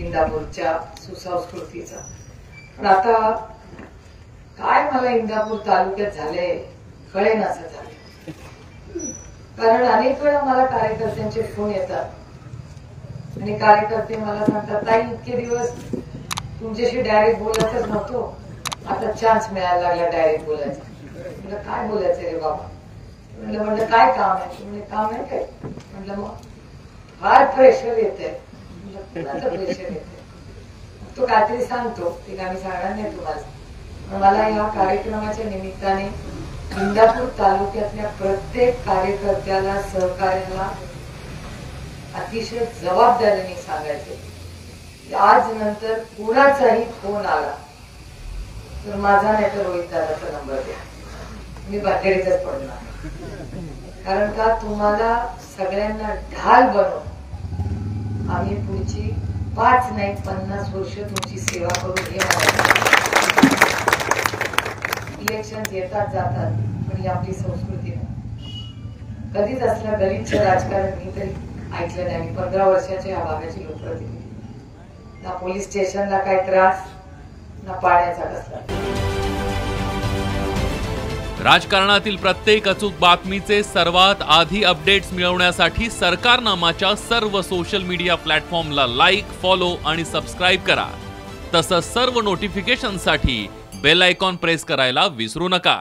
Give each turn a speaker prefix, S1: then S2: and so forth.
S1: इंदापूरच्या सुसंस्कृतीचा। पण आता काय मला इंदापूर तालुक्यात झाले कळेनासं झाले, कारण अनेक वेळा मला कार्यकर्त्यांचे फोन येतात आणि कार्यकर्ते मला सांगतात, ताई इतके दिवस तुमच्याशी डायरेक्ट बोलायचंच नव्हतो, आता चान्स मिळायला लागला डायरेक्ट बोलायचा। म्हटलं काय बोलायचं रे बाबा? म्हणलं काय काम आहे? म्हणजे काम नाही काय? म्हटलं मग फार प्रेशर येते। कुणाचं प्रेशर येते? तो काहीतरी सांगतो, ते काय मी सांगणार नाही तुम्हाला। मला या कार्यक्रमाच्या निमित्ताने इंदापूर तालुक्यातल्या प्रत्येक कार्यकर्त्याला, सहकार्याला अतिशय जबाबदारीने सांगायचे, आज नंतर कुणाचाही फोन आला तर माझा नाही तर रोहित दादाचा नंबर द्या, मी बाहेरच पडणार। कारण का तुम्हाला सगळ्यांना ढाल बनवून आम्ही पुढची 5 नाही 50 वर्ष तुमची सेवा करू हे इलेक्शन येतात जातात, पण ही आपली संस्कृती नाही। कधीच असलं गलिच्छ राजकारण मी तरी ऐकलं नाही। 15 वर्षाच्या या भागाची लोकप्रतिनिधी, ना पोलीस स्टेशनला काय त्रास, ना पाण्याचा कसला।
S2: राजकारणातील प्रत्येक अचूक बातमीचे सर्वात आधी अपडेट्स मिळवण्यासाठी सरकारनामाच्या सर्व सोशल मीडिया प्लॅटफॉर्मला लाईक, फॉलो आणि सबस्क्राईब करा। तसंच सर्व नोटिफिकेशनसाठी बेल आयकॉन प्रेस करायला विसरू नका।